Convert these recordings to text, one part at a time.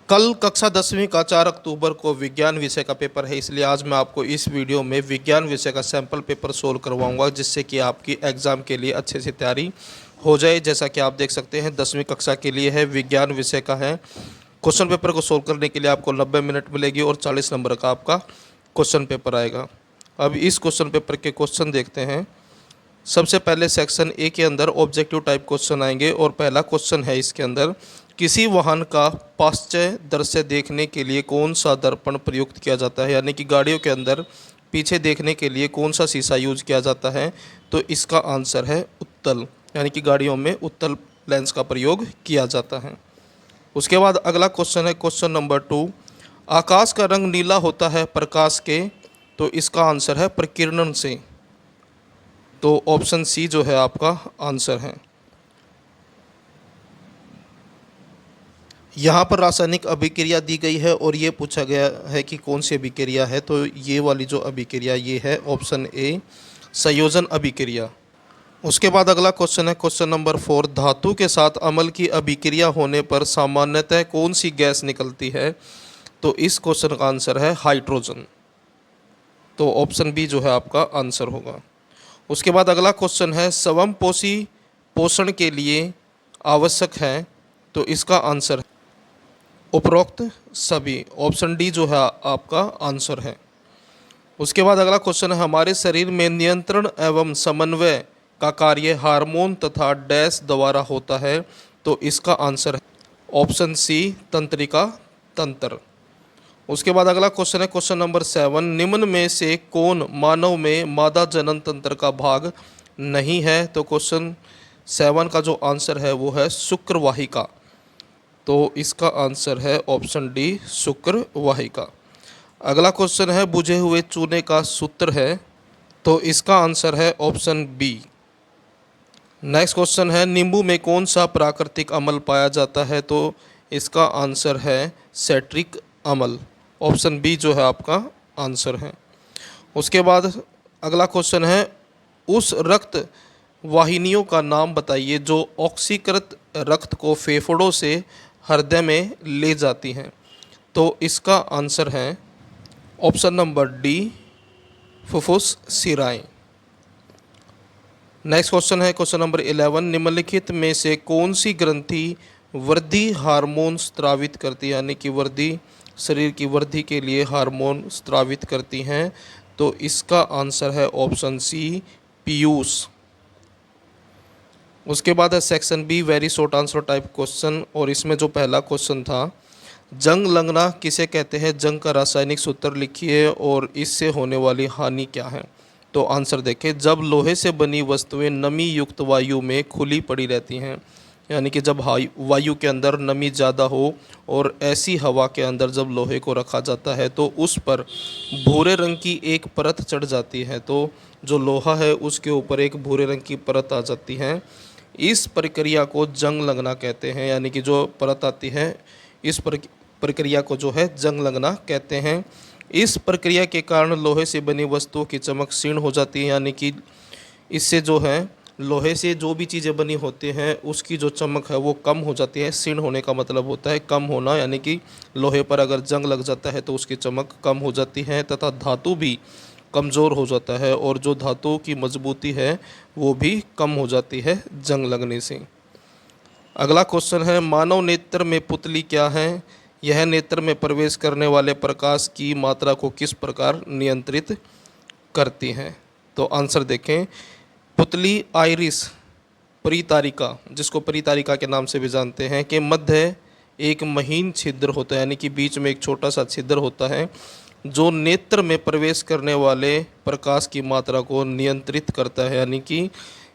कल कक्षा 10वीं का 4 अक्टूबर को विज्ञान विषय का पेपर है, इसलिए आज मैं आपको इस वीडियो में विज्ञान विषय का सैंपल पेपर सोल्व करवाऊंगा, जिससे कि आपकी एग्ज़ाम के लिए अच्छे से तैयारी हो जाए। जैसा कि आप देख सकते हैं 10वीं कक्षा के लिए है, विज्ञान विषय का है। क्वेश्चन पेपर को सोल्व करने के लिए आपको 90 मिनट मिलेगी और 40 नंबर का आपका क्वेश्चन पेपर आएगा। अब इस क्वेश्चन पेपर के क्वेश्चन देखते हैं। सबसे पहले सेक्शन ए के अंदर ऑब्जेक्टिव टाइप क्वेश्चन आएंगे और पहला क्वेश्चन है इसके अंदर, किसी वाहन का पार्श्व दृश्य देखने के लिए कौन सा दर्पण प्रयुक्त किया जाता है, यानी कि गाड़ियों के अंदर पीछे देखने के लिए कौन सा शीशा यूज किया जाता है। तो इसका आंसर है उत्तल, यानी कि गाड़ियों में उत्तल लेंस का प्रयोग किया जाता है। उसके बाद अगला क्वेश्चन है क्वेश्चन नंबर 2, आकाश का रंग नीला होता है प्रकाश के, तो इसका आंसर है प्रकीर्णन से। तो ऑप्शन सी जो है आपका आंसर है। यहाँ पर रासायनिक अभिक्रिया दी गई है और ये पूछा गया है कि कौन सी अभिक्रिया है, तो ये वाली जो अभिक्रिया ये है ऑप्शन ए संयोजन अभिक्रिया। उसके बाद अगला क्वेश्चन है क्वेश्चन नंबर 4, धातु के साथ अम्ल की अभिक्रिया होने पर सामान्यतः कौन सी गैस निकलती है। तो इस क्वेश्चन का आंसर है हाइड्रोजन। तो ऑप्शन बी जो है आपका आंसर होगा। उसके बाद अगला क्वेश्चन है स्वयंपोषी पोषण के लिए आवश्यक है, तो इसका आंसर है उपरोक्त सभी। ऑप्शन डी जो है आपका आंसर है। उसके बाद अगला क्वेश्चन है, हमारे शरीर में नियंत्रण एवं समन्वय का कार्य हार्मोन तथा डैश द्वारा होता है। तो इसका आंसर है ऑप्शन सी तंत्रिका तंत्र। उसके बाद अगला क्वेश्चन है क्वेश्चन नंबर 7, निम्न में से कौन मानव में मादा जनन तंत्र का भाग नहीं है। तो क्वेश्चन 7 का जो आंसर है वो है शुक्रवाहिका। तो इसका आंसर है ऑप्शन डी शुक्रवाहिका। अगला क्वेश्चन है, बुझे हुए चूने का सूत्र है, तो इसका आंसर है ऑप्शन बी। नेक्स्ट क्वेश्चन है, नींबू में कौन सा प्राकृतिक अम्ल पाया जाता है। तो इसका आंसर है सेट्रिक अम्ल। ऑप्शन बी जो है आपका आंसर है। उसके बाद अगला क्वेश्चन है, उस रक्त वाहिनियों का नाम बताइए जो ऑक्सीकृत रक्त को फेफड़ों से हृदय में ले जाती हैं। तो इसका आंसर है ऑप्शन नंबर डी फुफ्फुस शिराएं। नेक्स्ट क्वेश्चन है क्वेश्चन नंबर 11, निम्नलिखित में से कौन सी ग्रंथि वृद्धि हार्मोन स्रावित करती है, यानी कि वृद्धि शरीर की वृद्धि के लिए हार्मोन स्रावित करती हैं। तो इसका आंसर है ऑप्शन सी पीयूष। उसके बाद है section be very short answer type question, और इसमें जो पहला क्वेश्चन था, जंग लगना किसे कहते हैं, जंग का रासायनिक सूत्र लिखिए और इससे होने वाली हानि क्या है। तो आंसर देखें, जब लोहे से बनी वस्तुएं नमी युक्त वायु में खुली पड़ी रहती हैं, यानी कि जब वायु के अंदर नमी ज़्यादा हो और ऐसी हवा के अंदर जब लोहे को रखा जाता है तो उस पर भूरे रंग की एक परत चढ़ जाती है। तो जो लोहा है उसके ऊपर एक भूरे रंग की परत आ जाती है। इस प्रक्रिया को जंग लगना कहते हैं, यानी कि जो परत आती है इस प्रक्रिया को जो है जंग लगना कहते हैं। इस प्रक्रिया के कारण लोहे से बनी वस्तुओं की चमक क्षीण हो जाती है, यानी कि इससे जो है लोहे से जो भी चीज़ें बनी होती हैं उसकी जो चमक है वो कम हो जाती है। क्षीण होने का मतलब होता है कम होना, यानी कि लोहे पर अगर जंग लग जाता है तो उसकी चमक कम हो जाती है तथा धातु भी कमज़ोर हो जाता है और जो धातु की मजबूती है वो भी कम हो जाती है जंग लगने से। अगला क्वेश्चन है, मानव नेत्र में पुतली क्या है, यह नेत्र में प्रवेश करने वाले प्रकाश की मात्रा को किस प्रकार नियंत्रित करती हैं। तो आंसर देखें, पुतली आइरिस परितारिका, जिसको परितारिका के नाम से भी जानते हैं, के मध्य एक महीन छिद्र होता है, यानी कि बीच में एक छोटा सा छिद्र होता है जो नेत्र में प्रवेश करने वाले प्रकाश की मात्रा को नियंत्रित करता है, यानी कि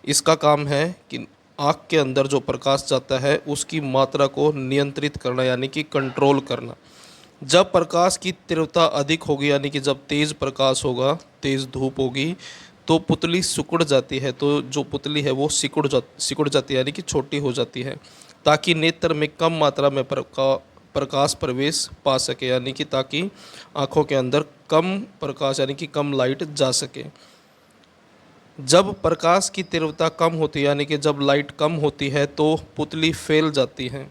इसका काम है कि आँख के अंदर जो प्रकाश जाता है उसकी मात्रा को नियंत्रित करना, यानी कि कंट्रोल करना। जब प्रकाश की तीव्रता अधिक होगी, यानी कि जब तेज़ प्रकाश होगा, तेज़ धूप होगी, तो पुतली सिकुड़ जाती है। तो जो पुतली है वो सिकुड़ जाती है, यानी कि छोटी हो जाती है, ताकि नेत्र में कम मात्रा में प्रकाश प्रवेश पा सके, यानी कि ताकि आँखों के अंदर कम प्रकाश यानी कि कम लाइट जा सके। जब प्रकाश की तीव्रता कम होती है, यानी कि जब लाइट कम होती है, तो पुतली फैल जाती है।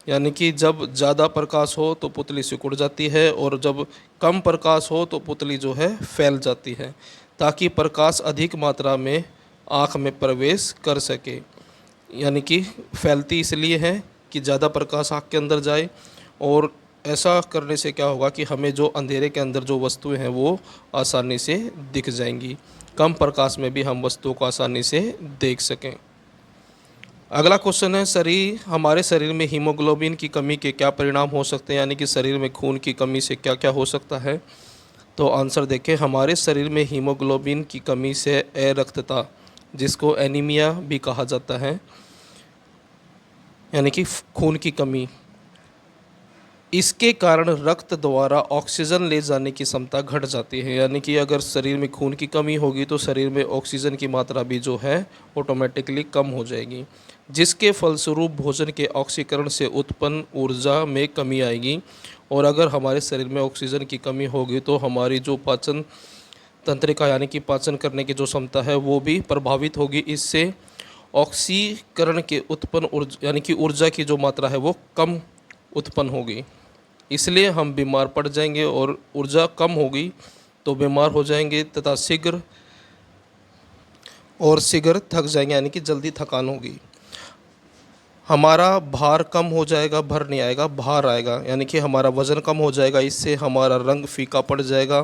यानी कि जब ज़्यादा प्रकाश हो तो पुतली सिकुड़ जाती है और जब कम प्रकाश हो तो पुतली जो है फैल जाती है, ताकि प्रकाश अधिक मात्रा में आँख में प्रवेश कर सके। यानी कि फैलती इसलिए है कि ज़्यादा प्रकाश आँख के अंदर जाए, और ऐसा करने से क्या होगा कि हमें जो अंधेरे के अंदर जो वस्तुएं हैं वो आसानी से दिख जाएंगी, कम प्रकाश में भी हम वस्तुओं को आसानी से देख सकें। अगला क्वेश्चन है, हमारे शरीर में हीमोग्लोबिन की कमी के क्या परिणाम हो सकते हैं, यानी कि शरीर में खून की कमी से क्या क्या हो सकता है। तो आंसर देखें, हमारे शरीर में हीमोग्लोबिन की कमी से अरक्तता, जिसको एनीमिया भी कहा जाता है, यानी कि खून की कमी, इसके कारण रक्त द्वारा ऑक्सीजन ले जाने की क्षमता घट जाती है। यानी कि अगर शरीर में खून की कमी होगी तो शरीर में ऑक्सीजन की मात्रा भी जो है ऑटोमेटिकली कम हो जाएगी, जिसके फलस्वरूप भोजन के ऑक्सीकरण से उत्पन्न ऊर्जा में कमी आएगी। और अगर हमारे शरीर में ऑक्सीजन की कमी होगी तो हमारी जो पाचन तंत्रिका यानी कि पाचन करने की जो क्षमता है वो भी प्रभावित होगी। इससे ऑक्सीकरण के उत्पन्न ऊर्जा यानी कि ऊर्जा की जो मात्रा है वो कम उत्पन्न होगी, इसलिए हम बीमार पड़ जाएंगे, और ऊर्जा कम होगी तो बीमार हो जाएंगे तथा शीघ्र थक जाएंगे, यानी कि जल्दी थकान होगी। हमारा भार कम हो जाएगा, भर नहीं आएगा, भार आएगा, यानी कि हमारा वज़न कम हो जाएगा। इससे हमारा रंग फीका पड़ जाएगा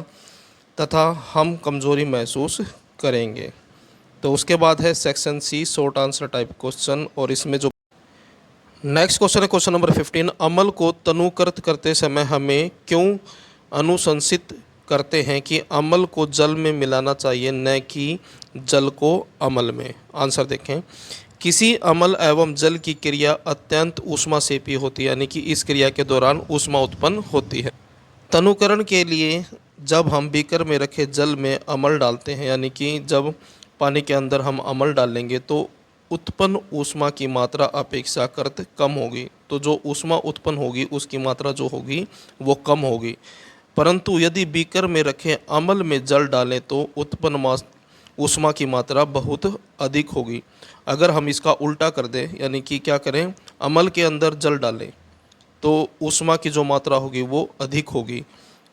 तथा हम कमज़ोरी महसूस करेंगे। तो उसके बाद है section C, short answer type question, और इसमें जो नेक्स्ट क्वेश्चन है क्वेश्चन नंबर 15, अमल को तनुकृत करते समय हमें क्यों अनुशंसित करते हैं कि अमल को जल में मिलाना चाहिए, न कि जल को अमल में। आंसर देखें, किसी अमल एवं जल की क्रिया अत्यंत ऊष्मासेपी होती है, यानी कि इस क्रिया के दौरान ऊष्मा उत्पन्न होती है। तनुकरण के लिए जब हम बीकर में रखे जल में अमल डालते हैं, यानी कि जब पानी के अंदर हम अमल डालेंगे तो उत्पन्न ऊष्मा की मात्रा अपेक्षाकृत कम होगी। तो जो ऊष्मा उत्पन्न होगी उसकी मात्रा जो होगी वो कम होगी। परंतु यदि बीकर में रखे अमल में जल डालें तो उत्पन्न ऊष्मा की मात्रा बहुत अधिक होगी। अगर हम इसका उल्टा कर दें, यानी कि क्या करें, अमल के अंदर जल डालें तो ऊष्मा की जो मात्रा होगी वो अधिक होगी।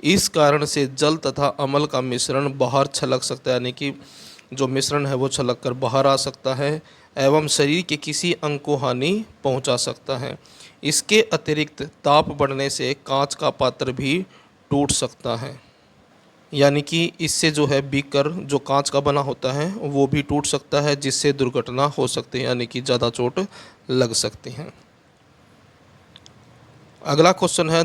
इस कारण से जल तथा अमल का मिश्रण बाहर छलक सकता है, यानी कि जो मिश्रण है वो छलक कर बाहर आ सकता है एवं शरीर के किसी अंग को हानि पहुंचा सकता है। इसके अतिरिक्त ताप बढ़ने से कांच का पात्र भी टूट सकता है, यानी कि इससे जो है बीकर जो कांच का बना होता है वो भी टूट सकता है, जिससे दुर्घटना हो सकती है, यानी कि ज़्यादा चोट लग सकती है। अगला क्वेश्चन है,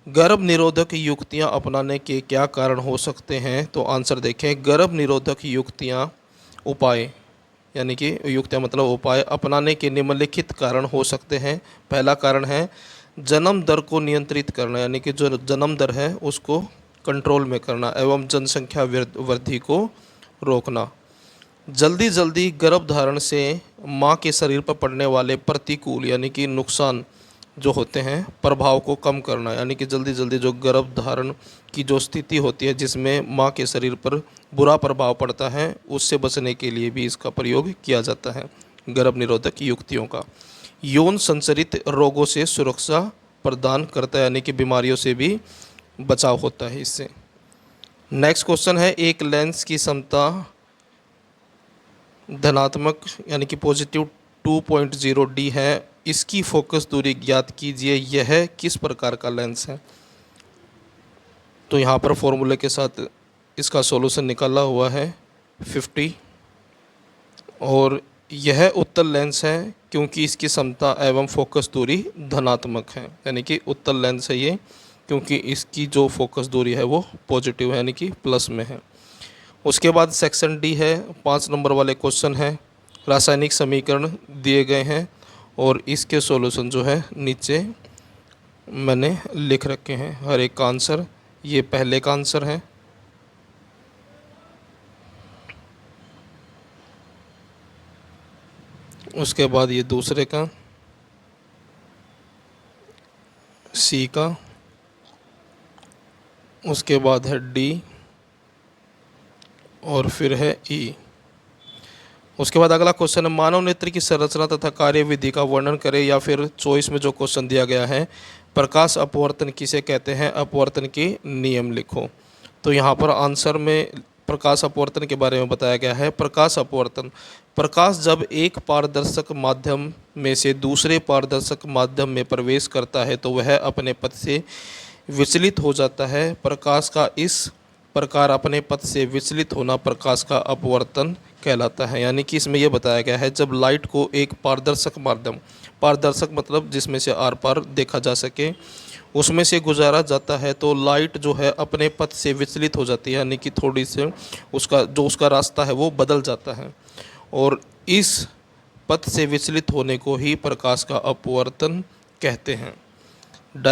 गर्भ निरोधक युक्तियां अपनाने के क्या कारण हो सकते हैं। तो आंसर देखें, गर्भ निरोधक युक्तियां उपाय, यानी कि युक्तियां मतलब उपाय अपनाने के निम्नलिखित कारण हो सकते हैं। पहला कारण है जन्म दर को नियंत्रित करना, यानी कि जो जन्म दर है उसको कंट्रोल में करना एवं जनसंख्या वृद्धि को रोकना। जल्दी जल्दी गर्भधारण से माँ के शरीर पर पड़ने वाले प्रतिकूल यानी कि नुकसान जो होते हैं प्रभाव को कम करना, यानी कि जल्दी जल्दी जो गर्भधारण की जो स्थिति होती है जिसमें माँ के शरीर पर बुरा प्रभाव पड़ता है उससे बचने के लिए भी इसका प्रयोग किया जाता है गर्भ निरोधक युक्तियों का। यौन संचरित रोगों से सुरक्षा प्रदान करता है, यानी कि बीमारियों से भी बचाव होता है इससे। नेक्स्ट क्वेश्चन है, एक लेंस की क्षमता धनात्मक यानी कि पॉजिटिव 2.0 डी है, इसकी फोकस दूरी ज्ञात कीजिए, यह किस प्रकार का लेंस है। तो यहाँ पर फॉर्मूले के साथ इसका सॉल्यूशन निकाला हुआ है 50, और यह उत्तल लेंस है क्योंकि इसकी क्षमता एवं फोकस दूरी धनात्मक है, यानी कि उत्तल लेंस है ये क्योंकि इसकी जो फोकस दूरी है वो पॉजिटिव है, यानी कि प्लस में है। उसके बाद सेक्शन डी है, 5 नंबर वाले क्वेश्चन है, रासायनिक समीकरण दिए गए हैं और इसके सॉल्यूशन जो है नीचे मैंने लिख रखे हैं हर एक का आंसर। ये पहले का आंसर है, उसके बाद ये दूसरे का, सी का, उसके बाद है डी और फिर है ई। उसके बाद अगला क्वेश्चन है, मानव नेत्र की संरचना तथा कार्यविधि का वर्णन करें, या फिर चॉइस में जो क्वेश्चन दिया गया है, प्रकाश अपवर्तन किसे कहते हैं, अपवर्तन के नियम लिखो। तो यहाँ पर आंसर में प्रकाश अपवर्तन के बारे में बताया गया है। प्रकाश अपवर्तन, प्रकाश जब एक पारदर्शक माध्यम में से दूसरे पारदर्शक माध्यम में प्रवेश करता है तो वह अपने पथ से विचलित हो जाता है। प्रकाश का इस प्रकार अपने पथ से विचलित होना प्रकाश का अपवर्तन कहलाता है। यानी कि इसमें यह बताया गया है, जब लाइट को एक पारदर्शक माध्यम, पारदर्शक मतलब जिसमें से आर पार देखा जा सके, उसमें से गुजारा जाता है तो लाइट जो है अपने पथ से विचलित हो जाती है, यानी कि थोड़ी से उसका रास्ता है वो बदल जाता है, और इस पथ से विचलित होने को ही प्रकाश का अपवर्तन कहते हैं।